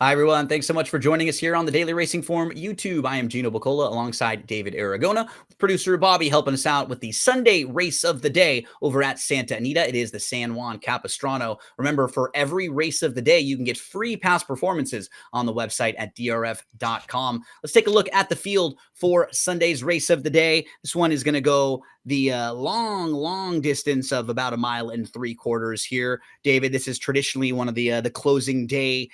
Hi, everyone. Thanks so much for joining us here on the Daily Racing Form YouTube. I am Gino Buccola alongside David Aragona, with producer Bobby helping us out with the Sunday race of the day over at Santa Anita. It is the San Juan Capistrano. Remember, for every race of the day, you can get free past performances on the website at DRF.com. Let's take a look at the field for Sunday's race of the day. This one is going to go the long distance of about 1.75 miles here. David, this is traditionally one of the closing day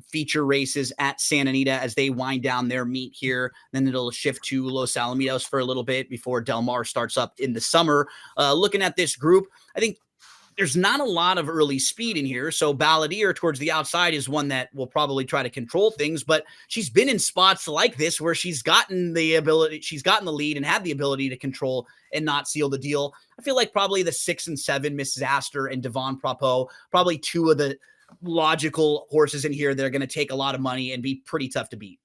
feature races at Santa Anita as they wind down their meet here. Then it'll shift to Los Alamitos for a little bit before Del Mar starts up in the summer. Looking at this group, I think there's not a lot of early speed in here. So Balladeer towards the outside is one that will probably try to control things, but she's been in spots like this where she's gotten the lead and had the ability to control and not seal the deal. I feel like probably the 6 and 7, Mrs. Astor and Devin Propos, probably two of the logical horses in here that are going to take a lot of money and be pretty tough to beat.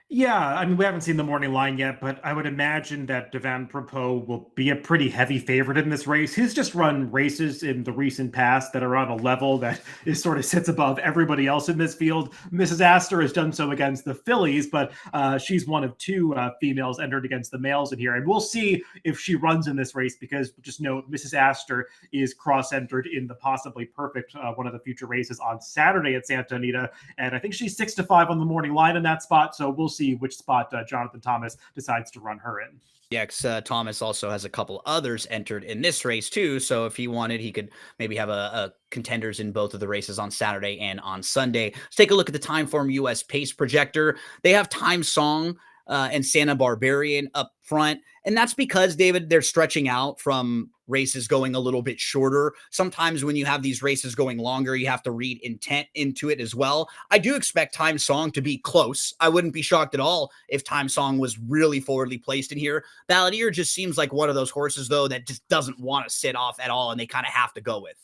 Yeah, I mean, we haven't seen the morning line yet, but I would imagine that Devin Propos will be a pretty heavy favorite in this race. He's just run races in the recent past that are on a level that is sort of sits above everybody else in this field. Mrs. Astor has done so against the fillies, but she's one of two females entered against the males in here. And we'll see if she runs in this race because just note Mrs. Astor is cross-entered in the possibly perfect one of the future races on Saturday at Santa Anita. And I think she's 6-5 on the morning line in that spot. So we'll see which spot Jonathan Thomas decides to run her in. Yeah, Thomas also has a couple others entered in this race too. So if he wanted, he could maybe have a contenders in both of the races on Saturday and on Sunday. Let's take a look at the Timeform US pace projector. They have Time Song and Santa Barbarian up front. And that's because, David, they're stretching out from races going a little bit shorter. Sometimes when you have these races going longer, you have to read intent into it as well. I do expect Time Song to be close. I wouldn't be shocked at all if Time Song was really forwardly placed in here. Balladeer just seems like one of those horses, though, that just doesn't want to sit off at all, and they kind of have to go with.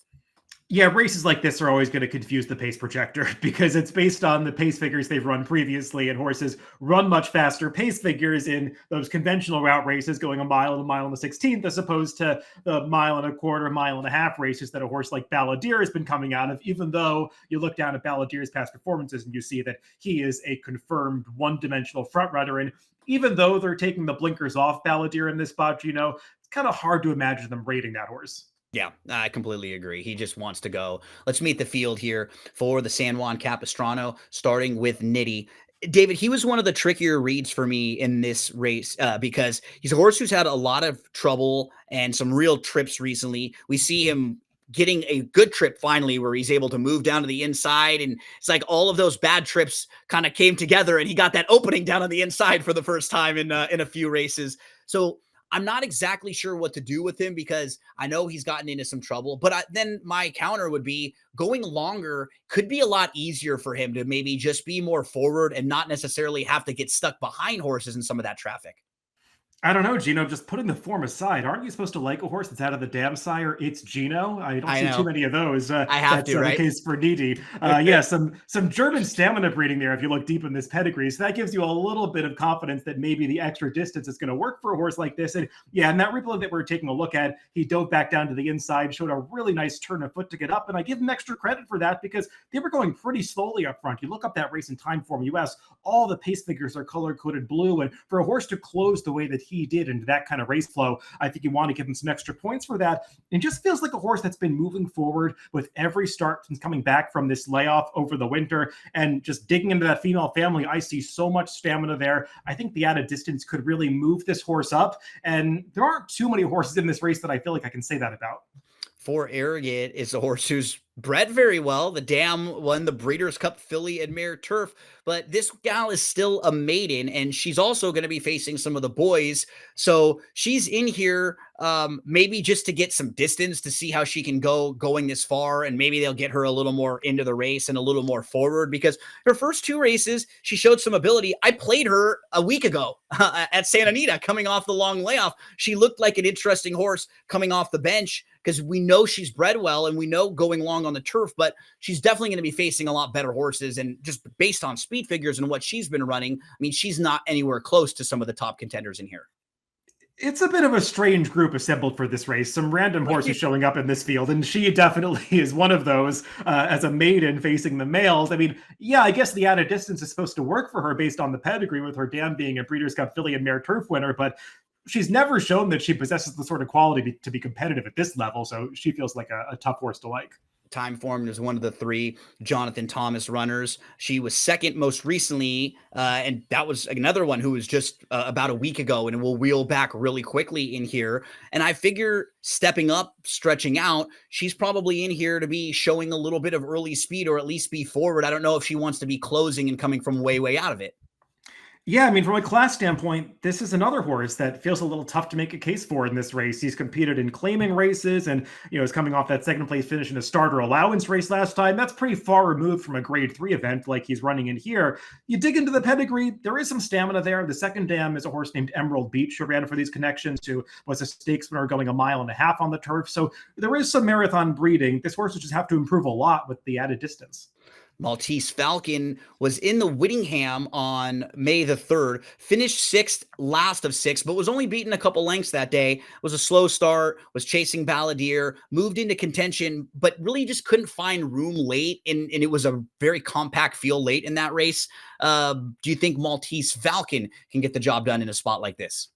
Yeah, races like this are always going to confuse the pace projector because it's based on the pace figures they've run previously, and horses run much faster pace figures in those conventional route races going a mile and the 16th as opposed to the 1.25 mile races that a horse like Balladeer has been coming out of, even though you look down at Balladeer's past performances and you see that he is a confirmed one-dimensional front runner. And even though they're taking the blinkers off Balladeer in this spot, it's kind of hard to imagine them rating that horse. Yeah, I completely agree. He just wants to go. Let's meet the field here for the San Juan Capistrano, starting with Niti. David, he was one of the trickier reads for me in this race because he's a horse who's had a lot of trouble and some real trips recently. We see him getting a good trip finally where he's able to move down to the inside, and it's like all of those bad trips kind of came together and he got that opening down on the inside for the first time in a few races. So I'm not exactly sure what to do with him because I know he's gotten into some trouble, but then my counter would be going longer could be a lot easier for him to maybe just be more forward and not necessarily have to get stuck behind horses in some of that traffic. I don't know, Gino, just putting the form aside, aren't you supposed to like a horse that's out of the dam sire? It's Gino. I don't see too many of those. I have that's to, right? The case for Niti. Yeah, some German stamina breeding there if you look deep in this pedigree. So that gives you a little bit of confidence that maybe the extra distance is going to work for a horse like this. And yeah, and that replay that we're taking a look at, he dove back down to the inside, showed a really nice turn of foot to get up. And I give him extra credit for that because they were going pretty slowly up front. You look up that race in Timeform US, all the pace figures are color-coded blue. And for a horse to close the way that he did into that kind of race flow, I think you want to give him some extra points for that. It just feels like a horse that's been moving forward with every start since coming back from this layoff over the winter and just digging into that female family. I see so much stamina there. I think the added distance could really move this horse up. And there aren't too many horses in this race that I feel like I can say that about. For Arrogate is a horse who's bred very well. The dam won the Breeders' Cup Filly and Mare Turf, but this gal is still a maiden, and she's also going to be facing some of the boys. So she's in here maybe just to get some distance to see how she can go going this far, and maybe they'll get her a little more into the race and a little more forward because her first two races, she showed some ability. I played her a week ago at Santa Anita coming off the long layoff. She looked like an interesting horse coming off the bench because we know she's bred well and we know going long on the turf, but she's definitely going to be facing a lot better horses. And just based on speed figures and what she's been running, I mean, she's not anywhere close to some of the top contenders in here. It's a bit of a strange group assembled for this race. Some random horses showing up in this field, and she definitely is one of those as a maiden facing the males. I mean, yeah, I guess the added distance is supposed to work for her based on the pedigree, with her dam being a Breeders' Cup filly and mare turf winner, but she's never shown that she possesses the sort of quality to be competitive at this level, so she feels like a tough horse to like. Time formed as one of the 3 Jonathan Thomas runners. She was second most recently, and that was another one who was just about a week ago, and will wheel back really quickly in here. And I figure stepping up, stretching out, she's probably in here to be showing a little bit of early speed, or at least be forward. I don't know if she wants to be closing and coming from way out of it. Yeah, I mean, from a class standpoint, this is another horse that feels a little tough to make a case for in this race. He's competed in claiming races and, is coming off that second place finish in a starter allowance race last time. That's pretty far removed from a grade 3 event like he's running in here. You dig into the pedigree, there is some stamina there. The second dam is a horse named Emerald Beach, who ran for these connections, who was a stakes winner going 1.5 miles on the turf. So there is some marathon breeding. This horse will just have to improve a lot with the added distance. Maltese Falcon was in the Whittingham on May the 3rd, finished 6th, last of 6, but was only beaten a couple lengths that day. It was a slow start, was chasing Balladeer, moved into contention, but really just couldn't find room late, and it was a very compact field late in that race. Do you think Maltese Falcon can get the job done in a spot like this?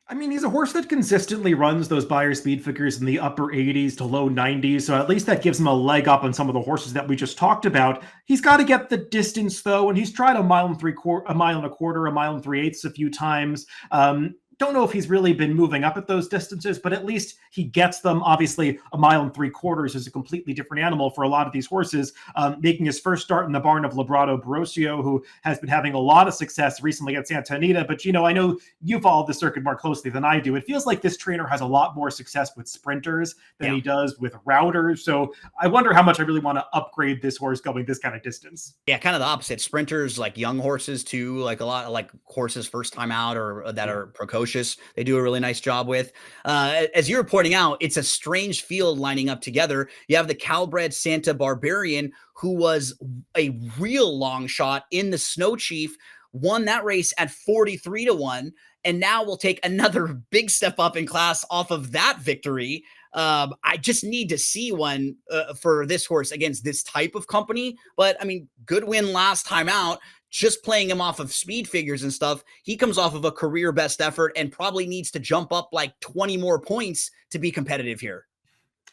I mean, he's a horse that consistently runs those Beyer speed figures in the upper 80s to low 90s, so at least that gives him a leg up on some of the horses that we just talked about. He's got to get the distance, though, and he's tried 1.25 miles, 1.25 miles, 1.3 miles a few times. Don't know if he's really been moving up at those distances, but at least he gets them. Obviously, 1.75 miles is a completely different animal for a lot of these horses. Making his first start in the barn of Labrado Borosio, who has been having a lot of success recently at Santa Anita. But, I know you followed the circuit more closely than I do. It feels like this trainer has a lot more success with sprinters than he does with routers. So I wonder how much I really want to upgrade this horse going this kind of distance. Yeah, kind of the opposite. Sprinters, like young horses too, like a lot of like horses first time out or that are precocious, they do a really nice job with. As you were pointing out, it's a strange field lining up together. You have the Calbred Santa Barbarian, who was a real long shot in the Snow Chief, won that race at 43-1, and now will take another big step up in class off of that victory. I just need to see one for this horse against this type of company. But I mean, good win last time out. Just playing him off of speed figures and stuff, he comes off of a career best effort and probably needs to jump up like 20 more points to be competitive here.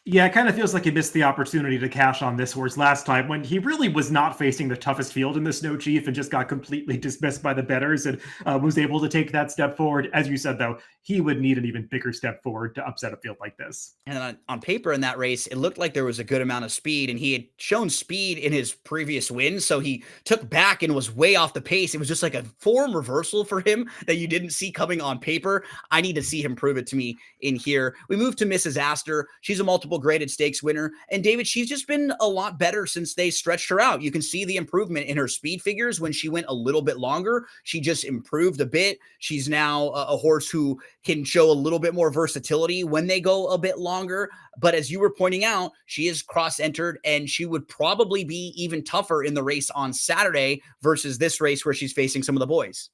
Yeah, it kind of feels like he missed the opportunity to cash on this horse last time when he really was not facing the toughest field in the Snow Chief and just got completely dismissed by the bettors and was able to take that step forward. As you said, though, he would need an even bigger step forward to upset a field like this. And then on paper in that race, it looked like there was a good amount of speed, and he had shown speed in his previous wins. So he took back and was way off the pace. It was just like a form reversal for him that you didn't see coming on paper. I need to see him prove it to me in here. We move to Mrs. Astor. She's a multiple graded stakes winner. And David, she's just been a lot better since they stretched her out. You can see the improvement in her speed figures when she went a little bit longer. She just improved a bit. She's now a horse who can show a little bit more versatility when they go a bit longer. But as you were pointing out, she is cross-entered, and she would probably be even tougher in the race on Saturday versus this race where she's facing some of the boys.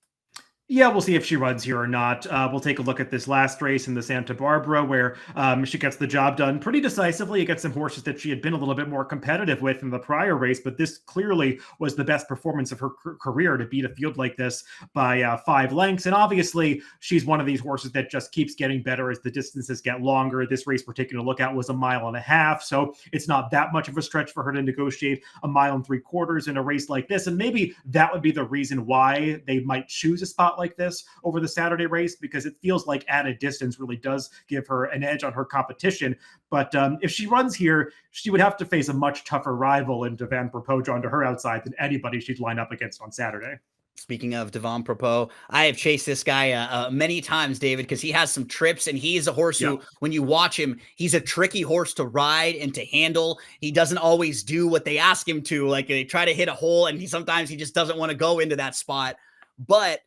Yeah, we'll see if she runs here or not. We'll take a look at this last race in the Santa Barbara where she gets the job done pretty decisively against some horses that she had been a little bit more competitive with in the prior race, but this clearly was the best performance of her career to beat a field like this by 5 lengths. And obviously, she's one of these horses that just keeps getting better as the distances get longer. This race we're taking a look at was 1.5 miles, so it's not that much of a stretch for her to negotiate 1.75 miles in a race like this. And maybe that would be the reason why they might choose a spot like this over the Saturday race, because it feels like added distance really does give her an edge on her competition. But if she runs here, she would have to face a much tougher rival in Devin Propos drawn to her outside than anybody she'd line up against on Saturday. Speaking of Devin Propos, I have chased this guy many times, David, because he has some trips, and he is a horse who, when you watch him, he's a tricky horse to ride and to handle. He doesn't always do what they ask him to. Like, they try to hit a hole, and sometimes he just doesn't want to go into that spot. But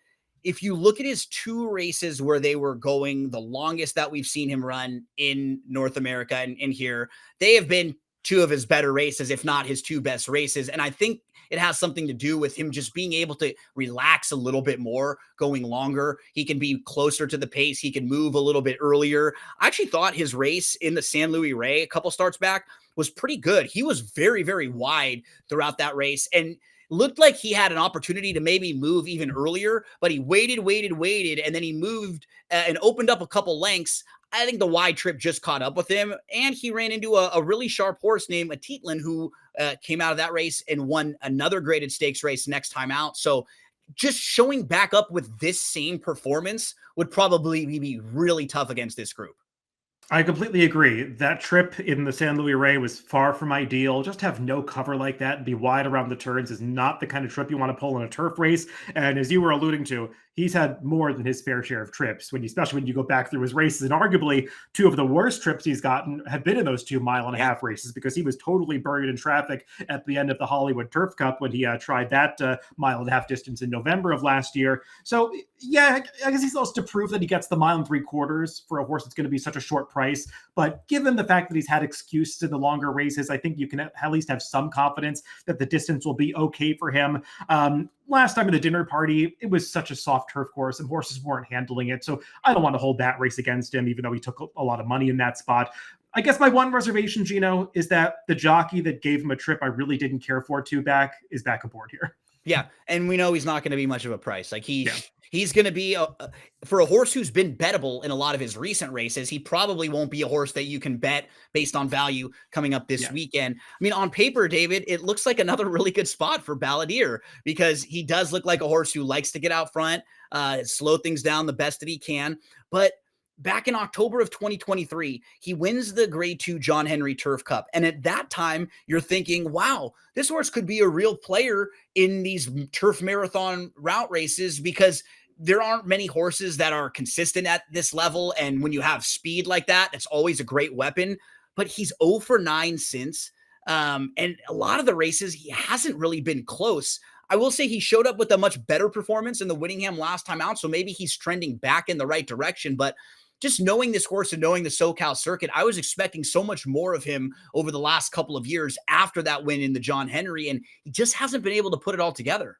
if you look at his 2 races where they were going the longest that we've seen him run in North America and in here, they have been two of his better races, if not his two best races. And I think it has something to do with him just being able to relax a little bit more, going longer. He can be closer to the pace. He can move a little bit earlier. I actually thought his race in the San Luis Rey a couple starts back was pretty good. He was very, very wide throughout that race and looked like he had an opportunity to maybe move even earlier, but he waited, and then he moved and opened up a couple lengths. I think the wide trip just caught up with him, and he ran into a really sharp horse named Atitlin, who came out of that race and won another graded stakes race next time out. So just showing back up with this same performance would probably be really tough against this group. I completely agree. That trip in the San Luis Rey was far from ideal. Just have no cover like that and be wide around the turns is not the kind of trip you want to pull in a turf race. And as you were alluding to, he's had more than his fair share of trips, especially when you go back through his races. And arguably, two of the worst trips he's gotten have been in those 2.5 mile races, because he was totally buried in traffic at the end of the Hollywood Turf Cup when he tried that 1.5 mile distance in November of last year. So, yeah, I guess he's supposed to prove that he gets the 1 3/4 for a horse that's going to be such a short price. But given the fact that he's had excuses in the longer races, I think you can at least have some confidence that the distance will be okay for him. Last time at the dinner party, it was such a soft turf course and horses weren't handling it. So I don't want to hold that race against him, even though he took a lot of money in that spot. I guess my one reservation, Gino, is that the jockey that gave him a trip I really didn't care for is back aboard here. Yeah, and we know he's not going to be much of a price. Like he's going to be for a horse who's been bettable in a lot of his recent races. He probably won't be a horse that you can bet based on value coming up this weekend. I mean, on paper, David, it looks like another really good spot for Balladeer, because he does look like a horse who likes to get out front, slow things down the best that he can. But back in October of 2023, he wins the Grade 2 John Henry Turf Cup. And at that time, you're thinking, wow, this horse could be a real player in these turf marathon route races, because there aren't many horses that are consistent at this level. And when you have speed like that, that's always a great weapon. But he's 0 for 9 since. And a lot of the races, he hasn't really been close. I will say he showed up with a much better performance in the Whittingham last time out. So maybe he's trending back in the right direction. But just knowing this horse and knowing the SoCal circuit, I was expecting so much more of him over the last couple of years after that win in the John Henry, and he just hasn't been able to put it all together.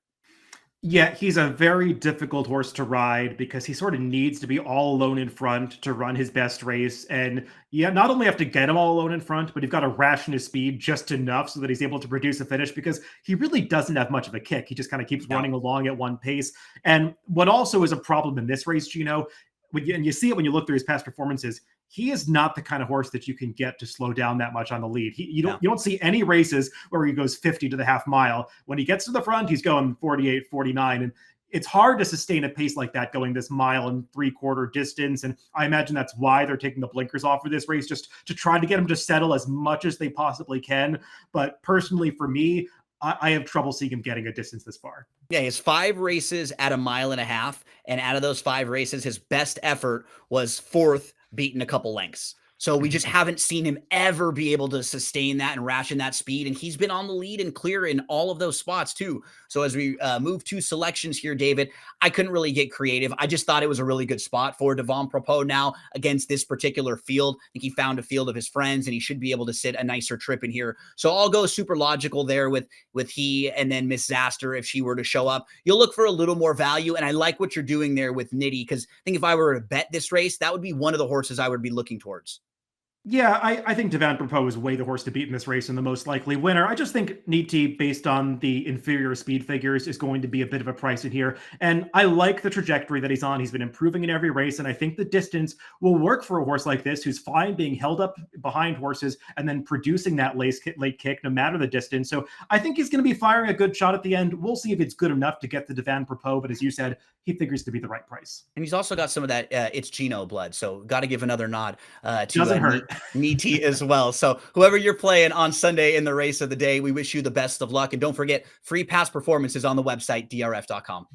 Yeah, he's a very difficult horse to ride because he sort of needs to be all alone in front to run his best race. And not only have to get him all alone in front, but you've got to ration his speed just enough so that he's able to produce a finish, because he really doesn't have much of a kick. He just kind of keeps running along at one pace. And what also is a problem in this race, Gino, and you see it when you look through his past performances, he is not the kind of horse that you can get to slow down that much on the lead. You don't see any races where he goes 50 to the half mile. When he gets to the front, he's going 48, 49. And it's hard to sustain a pace like that going this 1 3/4 distance. And I imagine that's why they're taking the blinkers off for this race, just to try to get him to settle as much as they possibly can. But personally, for me, I have trouble seeing him getting a distance this far. Yeah, he has 5 races at 1.5 miles. And out of those 5 races, his best effort was 4th, beaten a couple lengths. So we just haven't seen him ever be able to sustain that and ration that speed. And he's been on the lead and clear in all of those spots too. So as we move to selections here, David, I couldn't really get creative. I just thought it was a really good spot for Devin Propos now against this particular field. I think he found a field of his friends and he should be able to sit a nicer trip in here. So I'll go super logical there with he and then Miss Astor if she were to show up. You'll look for a little more value. And I like what you're doing there with Niti, because I think if I were to bet this race, that would be one of the horses I would be looking towards. Yeah, I think Devin Propos is way the horse to beat in this race and the most likely winner. I just think Niti, based on the inferior speed figures, is going to be a bit of a price in here. And I like the trajectory that he's on. He's been improving in every race, and I think the distance will work for a horse like this, who's fine being held up behind horses and then producing that late kick no matter the distance. So I think he's going to be firing a good shot at the end. We'll see if it's good enough to get the Devin Propos, but as you said, he figures to be the right price. And he's also got some of that it's Gino blood, so got to give another nod to Doesn't hurt. Niti as well. So whoever you're playing on Sunday in the race of the day, we wish you the best of luck. And don't forget, free past performances on the website, drf.com.